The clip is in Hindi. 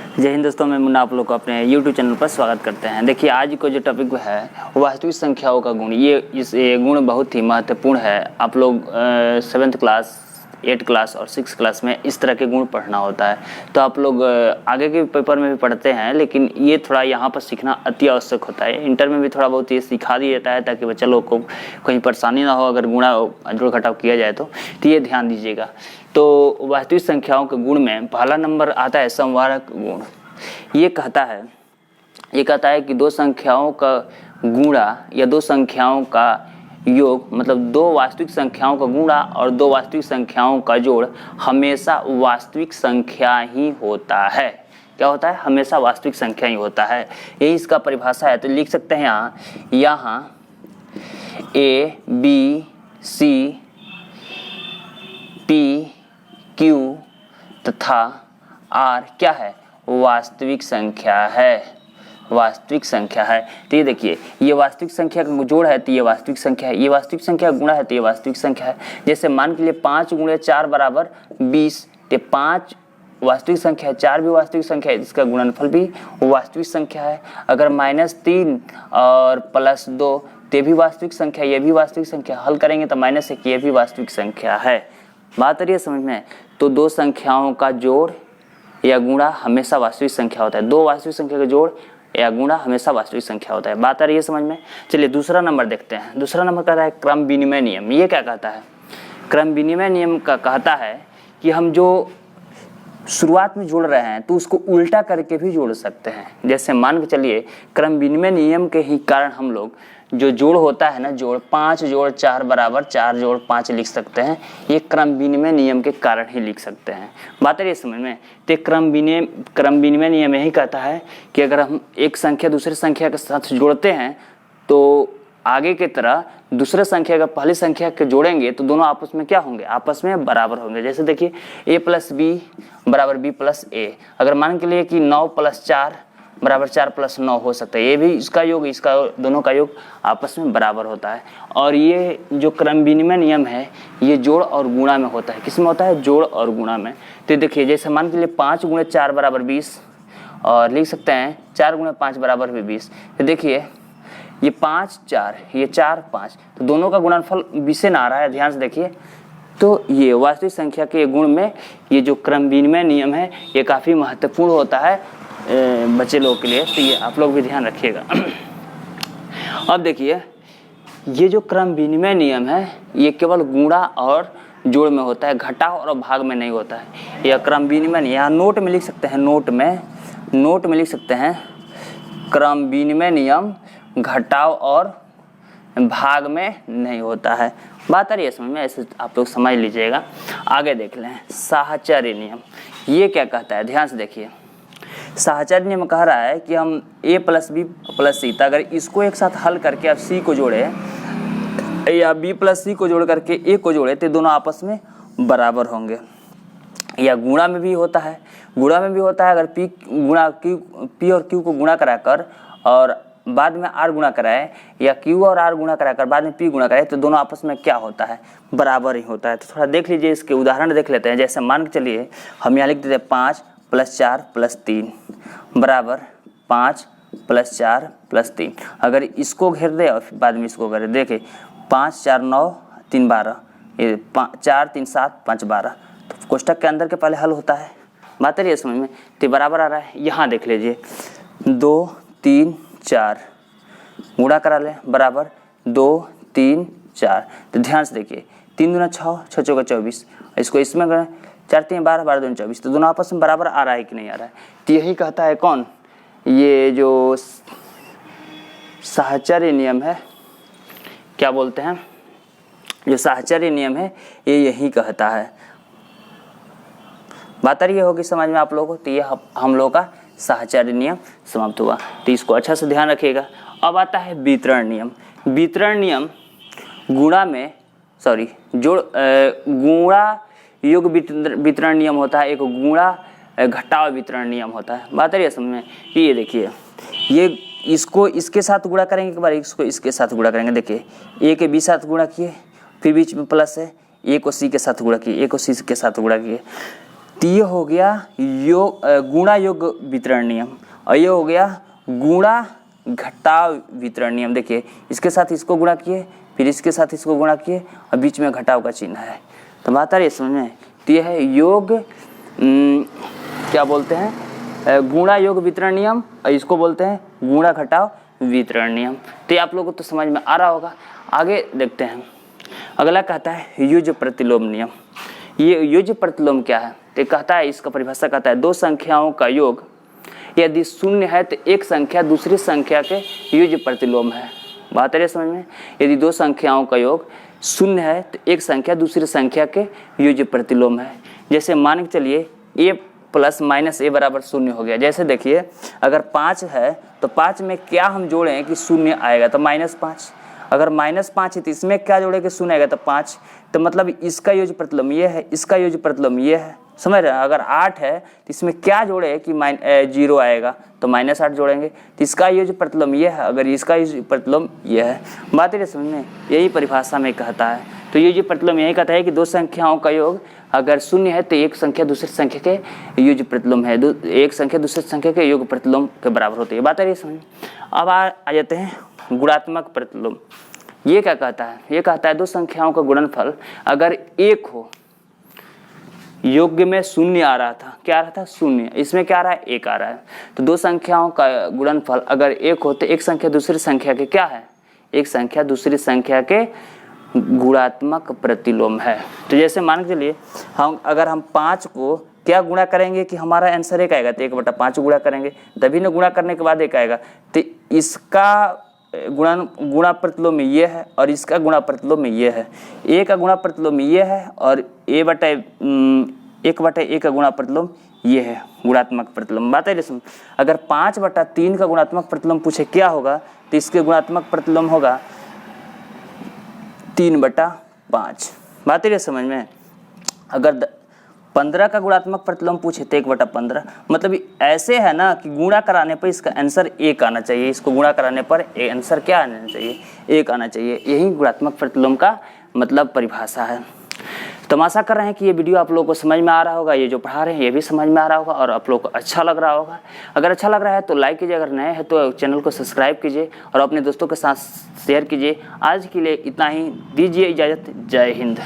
जय हिंद दोस्तों, मैं मुन्ना आप लोग को अपने YouTube चैनल पर स्वागत करते हैं। देखिए, आज को जो टॉपिक है वास्तविक संख्याओं का गुण। ये गुण बहुत ही महत्वपूर्ण है। आप लोग 7th क्लास, 8th क्लास और 6th क्लास में इस तरह के गुण पढ़ना होता है। तो आप लोग आगे के पेपर में भी पढ़ते हैं, लेकिन ये थोड़ा यहाँ पर सीखना अति आवश्यक होता है। इंटर में भी थोड़ा बहुत ये सिखा दिया जाता है ताकि बच्चा लोग को कहीं परेशानी ना हो अगर गुणा जोड़ घटाव किया जाए तो ये ध्यान दीजिएगा। तो वास्तविक संख्याओं के गुण में पहला नंबर आता है समवारक गुण। ये कहता है कि दो संख्याओं का गुणा या दो संख्याओं का योग, मतलब दो वास्तविक संख्याओं का गुणा और दो वास्तविक संख्याओं का जोड़ हमेशा वास्तविक संख्या ही होता है। क्या होता है? हमेशा वास्तविक संख्या ही होता है। यही इसका परिभाषा है। तो लिख सकते हैं यहाँ A, B, C, P, Q तथा R क्या है? वास्तविक संख्या है। वास्तविक संख्या है। तो ये देखिए, ये वास्तविक संख्या का जोड़ है तो ये वास्तविक संख्या है, ये वास्तविक संख्या का गुणा है तो ये वास्तविक संख्या है। जैसे मान के लिए 5 × 4 = 20, तो 5 वास्तविक संख्या है, 4 भी वास्तविक संख्या है, इसका गुणनफल भी वास्तविक संख्या है। अगर -3 और +2 तो भी वास्तविक संख्या, ये भी वास्तविक संख्या। हल करेंगे तो -1 ये भी वास्तविक संख्या है। बात आ रही है समझ में? तो दो संख्याओं का जोड़ या गुणा हमेशा वास्तविक संख्या होता है। दो वास्तविक संख्या का जोड़ या गुणा हमेशा वास्तविक संख्या होता है। बात आ रही है समझ में? चलिए दूसरा नंबर देखते हैं। दूसरा नंबर कहता है क्रम विनिमय नियम। ये क्या कहता है? क्रम विनिमय नियम का कहता है कि हम जो शुरुआत में जोड़ रहे हैं तो उसको उल्टा करके भी जोड़ सकते हैं। जैसे मान के चलिए, क्रम विनिमय नियम के ही कारण हम लोग जो जोड़ होता है ना, जोड़ 5 + 4 = 4 + 5 लिख सकते हैं। ये क्रम विनिमय नियम के कारण ही लिख सकते हैं। बात है समझ में? तो क्रम विनिमय नियम यही कहता है कि अगर हम एक संख्या दूसरे संख्या के साथ जोड़ते हैं तो आगे की तरह दूसरे संख्या का पहली संख्या के जोड़ेंगे तो दोनों आपस में क्या होंगे? आपस में बराबर होंगे। जैसे देखिए, a + b = b + a। अगर मान के लिए कि 9 + 4 = 4 + 9 हो सकता है। ये भी इसका योग, इसका दोनों का योग आपस में बराबर होता है। और ये जो क्रम विनिमय नियम है ये जोड़ और गुणा में होता है। किस में होता है? जोड़ और गुणा में। तो देखिए, जैसे मान के लिए 5 × 4 = 20 और लिख सकते हैं 4 × 5 = 20। तो देखिए, ये 5 4, ये 4 5, तो दोनों का गुणनफल 20 से ना आ रहा है। ध्यान से देखिए, तो ये वास्तविक संख्या के गुण में ये जो क्रम विनिमय नियम है ये काफ़ी महत्वपूर्ण होता है बच्चे लोग के लिए। तो ये आप लोग भी ध्यान रखिएगा। अब देखिए, ये जो क्रम विनिमय नियम है ये केवल गुणा और जोड़ में होता है, घटाव और भाग में नहीं होता है। यह क्रम विनिमय, यहाँ नोट में लिख सकते हैं, नोट में लिख सकते हैं क्रम विनिमय नियम घटाव और भाग में नहीं होता है। बात आ रही है समझ में? ऐसे आप लोग समझ लीजिएगा। आगे देख लें साहचर्य नियम। ये क्या कहता है? ध्यान से देखिए, साहचर्य नियम कह रहा है कि हम a + b + c, अगर इसको एक साथ हल करके आप c को जोड़े या b + c को जोड़ करके a को जोड़े तो दोनों आपस में बराबर होंगे। या गुणा में भी होता है, अगर p और q को गुणा कराकर और बाद में r गुणा कराए या q और r गुणा कराकर बाद में p गुणा कराए तो दोनों आपस में क्या होता है? बराबर ही होता है। तो थोड़ा देख लीजिए, इसके उदाहरण देख लेते हैं। जैसे मान के चलिए, हम यहाँ लिख देते हैं 5 + 4 + 3 = 5 + 4 + 3। अगर इसको घेर दे और बाद में इसको घेर, देखिए 5 4 9 3 12, ये 4 3 7 5 12, तो कोष्ठक के अंदर के पहले हल होता है। बात है समझ में? तो बराबर आ रहा है। यहाँ देख लीजिए 2 3 4 गुणा करा लें बराबर 2 3 4। तो ध्यान से देखिए, 3 दूना 6, 6 चौका 24, इसको इसमें करें 4 3 12, 12 दूनी 24, तो दोनों आपस में बराबर आ रहा है कि नहीं आ रहा है? तो यही कहता है कौन? ये जो साहचर्य नियम है, क्या बोलते हैं, जो साहचर्य नियम है ये यही कहता है। बात आ रही होगी समझ में आप लोगों को? तो ये हम लोग का साहचर्य नियम समाप्त हुआ। तो इसको अच्छा से ध्यान रखिएगा। अब आता है वितरण नियम। वितरण नियम गुणा योग वितरण नियम होता है, एक गुणा घटाव वितरण नियम होता है। बात आ रही है समझ में? ये देखिए, ये इसको इसके साथ गुणा करेंगे, एक बार इसको इसके साथ गुणा करेंगे। देखिए, a के b साथ गुणा किए, फिर बीच में प्लस है, a को c के साथ गुणा किए, a को c के साथ गुणा किए, तो ये हो गया गुणा योग वितरण नियम, और ये हो गया गुणा घटाव वितरण नियम। देखिए इसके साथ इसको गुणा किए, फिर इसके साथ इसको गुणा किए, और बीच में घटाव का चिन्ह है। तो बात आ रही है समझ में। तो ये है योग क्या बोलते हैं, गुणा योग वितरण नियम, और इसको बोलते हैं गुणा घटाव वितरण नियम। तो ये आप लोगों को तो समझ में आ रहा होगा। आगे देखते हैं, अगला कहता है युज प्रतिलोम नियम। ये युज प्रतिलोम क्या है, तो कहता है, इसका परिभाषा कहता है दो संख्याओं का योग यदि शून्य है तो एक संख्या दूसरी संख्या के युज प्रतिलोम है। बात है समझ में। यदि दो संख्याओं का योग शून्य है तो एक संख्या दूसरी संख्या के युज प्रतिलोम है। जैसे मान के चलिए a प्लस माइनस a बराबर शून्य हो गया। जैसे देखिए अगर 5 है तो 5 में क्या हम जोड़ें कि शून्य आएगा, तो -5। अगर -5 है तो इसमें क्या जोड़े कि शून्य आएगा, तो 5। तो मतलब इसका युज प्रतिलोम ये है, इसका युज प्रतिलोम ये है, समझ रहे हैं। अगर 8 है तो इसमें क्या जोड़े कि 0 आएगा, तो -8 जोड़ेंगे। तो इसका युज प्रतिलोम ये है, अगर इसका युज प्रतिलोम ये है। बात है समझ में, यही परिभाषा में कहता है। तो युज प्रतिलोम यही कहता है कि दो संख्याओं का योग अगर शून्य है तो एक संख्या दूसरी संख्या के युज प्रतिलोम है, एक संख्या दूसरी संख्या के योग प्रतिलोम के बराबर होती है। बात है समझ में। अब आ जाते हैं गुणात्मक प्रतिलोम। ये क्या कहता है, ये कहता है दो संख्याओं का गुणनफल अगर एक हो, योग में शून्य आ रहा था, क्या आ रहा था शून्य, इसमें क्या आ रहा है एक आ रहा है। तो दो संख्याओं का गुणनफल अगर एक हो तो एक संख्या दूसरी संख्या के क्या है, एक संख्या दूसरी संख्या के गुणात्मक प्रतिलोम है। तो जैसे मान के चलिए अगर हम 5 को क्या गुणा करेंगे कि हमारा आंसर 1 आएगा, तो 1/5 गुणा करेंगे, तभी ना गुणा करने के बाद 1 आएगा। तो इसका गुणा प्रतिलोम में ये है और इसका गुणा प्रतिलोम में ये है। a का गुणा प्रतिलोम में ये है और 1/a का गुणा प्रतिलोम ये है, गुणात्मक प्रतिलोम। बात है इसमें। अगर 5/3 का गुणात्मक प्रतिलोम पूछे क्या होगा, तो इसके गुणात्मक प्रतिलोम होगा 3/5। बात है समझ में। अगर 15 का गुणात्मक प्रतिलोम पूछे तो 1/15। मतलब ऐसे है ना कि गुणा कराने पर इसका आंसर 1 आना चाहिए, इसको गुणा कराने पर आंसर क्या आना चाहिए, 1 आना चाहिए। यही गुणात्मक प्रतिलोम का मतलब परिभाषा है। तो हम आशा कर रहे हैं कि ये वीडियो आप लोगों को समझ में आ रहा होगा, ये जो पढ़ा रहे हैं ये भी समझ में आ रहा होगा और आप लोगों को अच्छा लग रहा होगा। अगर अच्छा लग रहा है तो लाइक कीजिए, अगर नए हैं तो चैनल को सब्सक्राइब कीजिए और अपने दोस्तों के साथ शेयर कीजिए। आज के लिए इतना ही, दीजिए इजाज़त। जय हिंद।